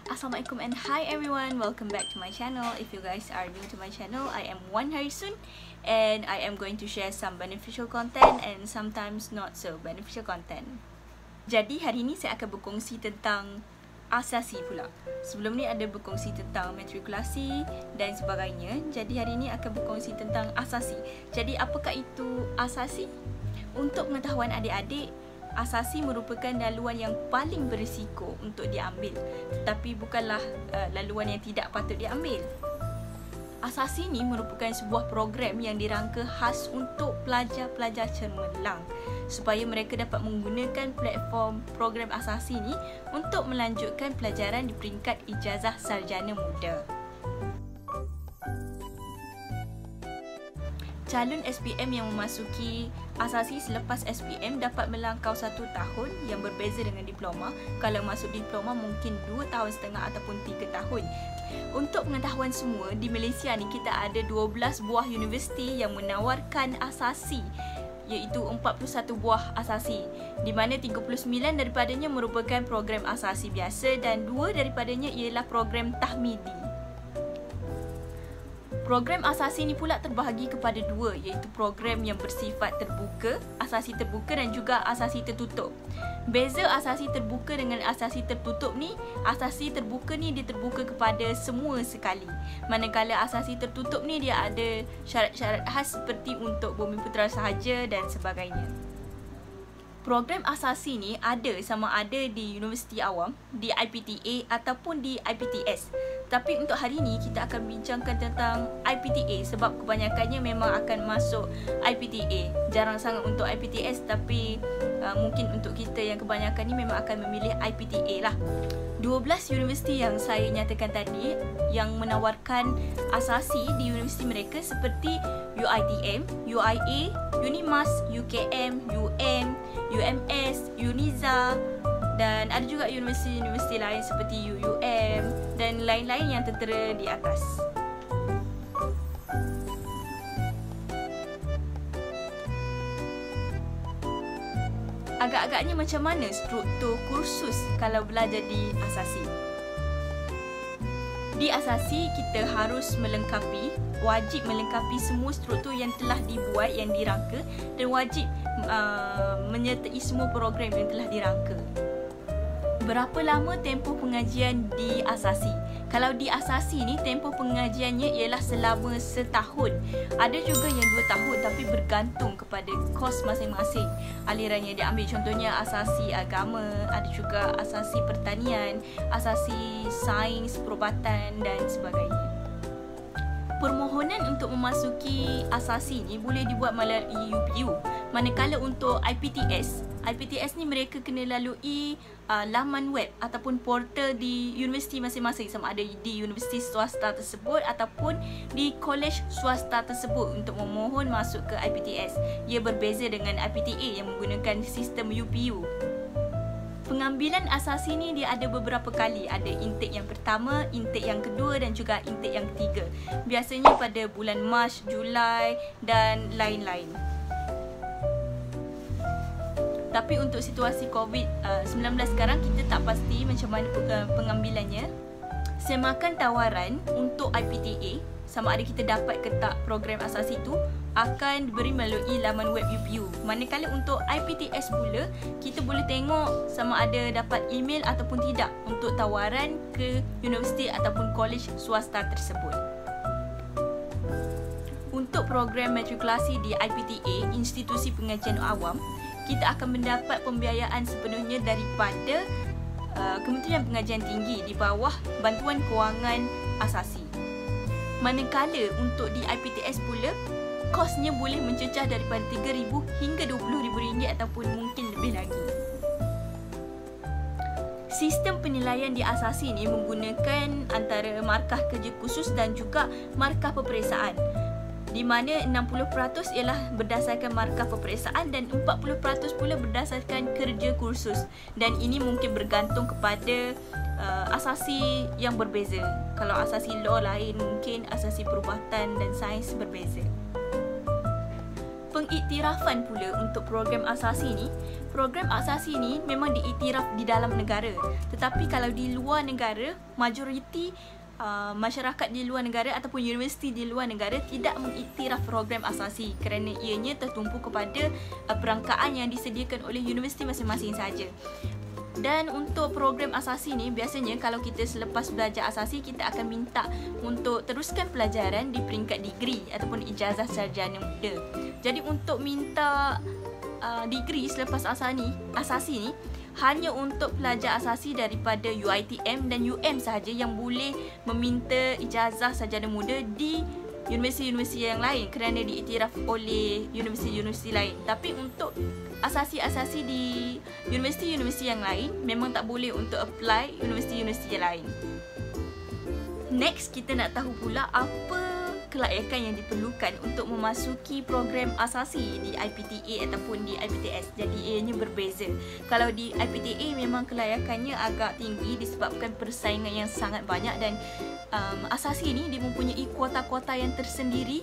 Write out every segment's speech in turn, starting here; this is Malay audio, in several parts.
Assalamualaikum and hi everyone, welcome back to my channel. If you guys are new to my channel, I am Wan Harisun and I am going to share some beneficial content and sometimes not so beneficial content. Jadi hari ni saya akan berkongsi tentang asasi pula. Sebelum ni ada berkongsi tentang matrikulasi dan sebagainya. Jadi hari ni akan berkongsi tentang asasi. Jadi apakah itu asasi? Untuk pengetahuan adik-adik, asasi merupakan laluan yang paling berisiko untuk diambil, tetapi bukanlah laluan yang tidak patut diambil. Asasi ni merupakan sebuah program yang dirangka khas untuk pelajar-pelajar cemerlang supaya mereka dapat menggunakan platform program asasi ni untuk melanjutkan pelajaran di peringkat ijazah sarjana muda. Calon SPM yang memasuki asasi selepas SPM dapat melangkau 1 tahun yang berbeza dengan diploma. Kalau masuk diploma mungkin 2 tahun setengah ataupun 3 tahun. Untuk pengetahuan semua, di Malaysia ni kita ada 12 buah universiti yang menawarkan asasi, iaitu 41 buah asasi, di mana 39 daripadanya merupakan program asasi biasa dan 2 daripadanya ialah program tahmidi. Program asasi ni pula terbahagi kepada 2, iaitu program yang bersifat terbuka, asasi terbuka dan juga asasi tertutup. Beza asasi terbuka dengan asasi tertutup ni, asasi terbuka ni dia terbuka kepada semua sekali. Manakala asasi tertutup ni dia ada syarat-syarat khas seperti untuk Bumiputera sahaja dan sebagainya. Program asasi ni ada sama ada di Universiti Awam, di IPTA ataupun di IPTS. Tapi untuk hari ni kita akan bincangkan tentang IPTA sebab kebanyakannya memang akan masuk IPTA. Jarang sangat untuk IPTS, tapi mungkin untuk kita yang kebanyakan ni memang akan memilih IPTA lah. 12 universiti yang saya nyatakan tadi yang menawarkan asasi di universiti mereka seperti UiTM, UIA, Unimas, UKM, UM, UMS, Uniza, dan ada juga universiti-universiti lain seperti UUM dan lain-lain yang tertera di atas. Agak-agaknya macam mana struktur kursus kalau belajar di asasi? Di asasi kita harus wajib melengkapi semua struktur yang telah dibuat, yang dirangka, dan wajib menyertai semua program yang telah dirangka. Berapa lama tempoh pengajian di asasi? Kalau di asasi ni tempoh pengajiannya ialah selama setahun. Ada juga yang 2 tahun tapi bergantung kepada kos masing-masing aliran yang diambil. Contohnya asasi agama, ada juga asasi pertanian, asasi sains, perubatan dan sebagainya. Permohonan untuk memasuki asasi ni boleh dibuat melalui UPU. Manakala untuk IPTS ni mereka kena lalui laman web ataupun portal di universiti masing-masing, sama ada di universiti swasta tersebut ataupun di kolej swasta tersebut untuk memohon masuk ke IPTS. Ia berbeza dengan IPTA yang menggunakan sistem UPU. Pengambilan asasi ni dia ada beberapa kali. Ada intake yang pertama, intake yang kedua dan juga intake yang ketiga. Biasanya pada bulan Mac, Julai dan lain-lain. Tapi untuk situasi COVID-19 sekarang kita tak pasti macam mana pengambilannya. Semakan tawaran untuk IPTA, sama ada kita dapat ke tak program asasi itu, akan diberi melalui laman web UPU. Manakala untuk IPTS pula, kita boleh tengok sama ada dapat email ataupun tidak untuk tawaran ke universiti ataupun kolej swasta tersebut. Untuk program matrikulasi di IPTA, Institusi Pengajian Awam, kita akan mendapat pembiayaan sepenuhnya daripada Kementerian Pengajian Tinggi di bawah bantuan kewangan asasi. Manakala untuk di IPTS pula, kosnya boleh mencecah daripada RM3,000 hingga RM20,000 ataupun mungkin lebih lagi. Sistem penilaian di asasi ni menggunakan antara markah kerja khusus dan juga markah peperiksaan, di mana 60% ialah berdasarkan markah peperiksaan dan 40% pula berdasarkan kerja kursus. Dan ini mungkin bergantung kepada asasi yang berbeza. Kalau asasi law lain, mungkin asasi perubatan dan sains berbeza. pengiktirafan pula untuk program asasi ni. Program asasi ni memang diiktiraf di dalam negara. Tetapi kalau di luar negara, majoriti masyarakat di luar negara ataupun universiti di luar negara tidak mengiktiraf program asasi kerana ianya tertumpu kepada perangkaan yang disediakan oleh universiti masing-masing saja. Dan untuk program asasi ni, biasanya kalau kita selepas belajar asasi, kita akan minta untuk teruskan pelajaran di peringkat degree ataupun ijazah sarjana muda. Jadi untuk minta degree selepas asasi ni hanya untuk pelajar asasi daripada UiTM dan UM sahaja yang boleh meminta ijazah sarjana muda di universiti-universiti yang lain kerana diiktiraf oleh universiti-universiti lain. Tapi untuk asasi-asasi di universiti-universiti yang lain memang tak boleh untuk apply universiti-universiti yang lain. Next, kita nak tahu pula apa kelayakan yang diperlukan untuk memasuki program asasi di IPTA ataupun di IPTS. Jadi ianya berbeza. Kalau di IPTA memang kelayakannya agak tinggi disebabkan persaingan yang sangat banyak dan asasi ni dia mempunyai kuota-kuota yang tersendiri.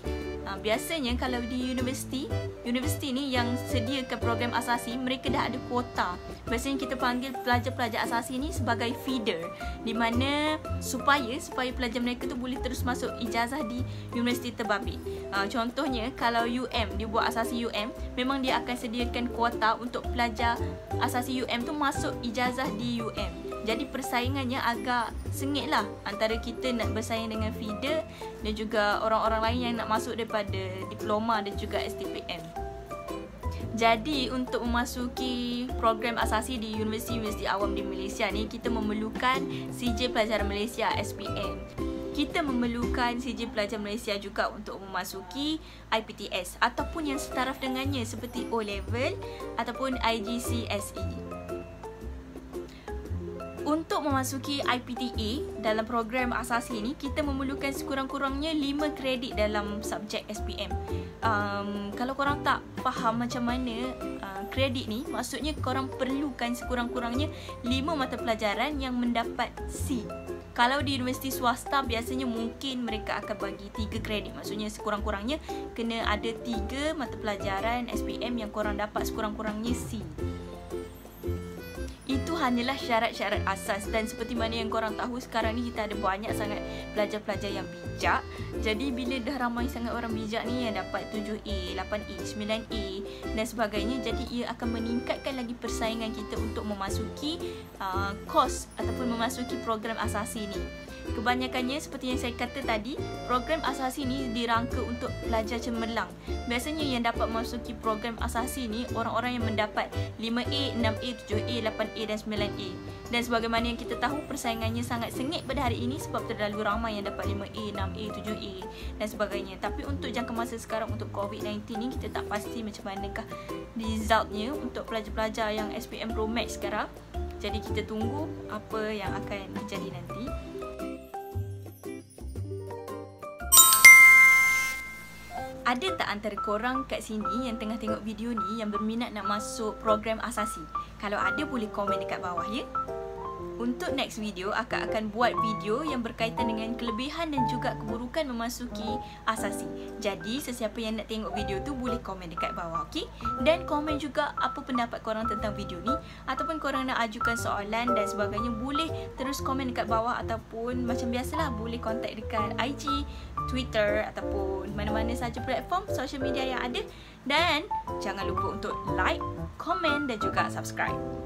Biasanya kalau di universiti ni yang sediakan program asasi, mereka dah ada kuota. Biasanya kita panggil pelajar-pelajar asasi ni sebagai feeder, di mana supaya pelajar mereka tu boleh terus masuk ijazah di universiti terbabit. Contohnya kalau UM, dia buat asasi UM, memang dia akan sediakan kuota untuk pelajar asasi UM tu masuk ijazah di UM. Jadi persaingannya agak sengit lah antara kita nak bersaing dengan feeder dan juga orang-orang lain yang nak masuk daripada diploma dan juga STPM. Jadi untuk memasuki program asasi di universiti-universiti awam di Malaysia ni, kita memerlukan CJ Pelajaran Malaysia SPM. Kita memerlukan CJ Pelajar Malaysia juga untuk memasuki IPTS ataupun yang setaraf dengannya seperti O-Level ataupun IGCSE. Untuk memasuki IPTA dalam program asasi ni, kita memerlukan sekurang-kurangnya 5 kredit dalam subjek SPM. Kalau korang tak faham macam mana kredit ni, maksudnya korang perlukan sekurang-kurangnya 5 mata pelajaran yang mendapat C. Kalau di universiti swasta, biasanya mungkin mereka akan bagi 3 kredit. Maksudnya sekurang-kurangnya kena ada 3 mata pelajaran SPM yang korang dapat sekurang-kurangnya C. Itu hanyalah syarat-syarat asas. Dan seperti mana yang korang tahu, sekarang ni kita ada banyak sangat pelajar-pelajar yang bijak. Jadi bila dah ramai sangat orang bijak ni yang dapat 7A, 8A, 9A dan sebagainya, jadi ia akan meningkatkan lagi persaingan kita untuk memasuki kos ataupun memasuki program asasi ni. Kebanyakannya seperti yang saya kata tadi, program asasi ni dirangka untuk pelajar cemerlang. Biasanya yang dapat memasuki program asasi ni orang-orang yang mendapat 5A, 6A, 7A, 8A dan 9A. Dan sebagaimana yang kita tahu, persaingannya sangat sengit pada hari ini sebab terlalu ramai yang dapat 5A, 6A, 7A dan sebagainya. Tapi untuk jangka masa sekarang, untuk COVID-19 ni, kita tak pasti macam manakah resultnya untuk pelajar-pelajar yang SPM Pro Max sekarang. Jadi kita tunggu apa yang akan terjadi nanti. Ada tak antara korang kat sini yang tengah tengok video ni yang berminat nak masuk program asasi? Kalau ada, boleh komen dekat bawah ya. Untuk next video, Akak akan buat video yang berkaitan dengan kelebihan dan juga keburukan memasuki asasi. Jadi, sesiapa yang nak tengok video tu boleh komen dekat bawah, okey? Dan komen juga apa pendapat korang tentang video ni, ataupun korang nak ajukan soalan dan sebagainya, boleh terus komen dekat bawah, ataupun macam biasalah boleh kontak dekat IG, Twitter ataupun mana-mana saja platform social media yang ada. Dan jangan lupa untuk like, komen dan juga subscribe.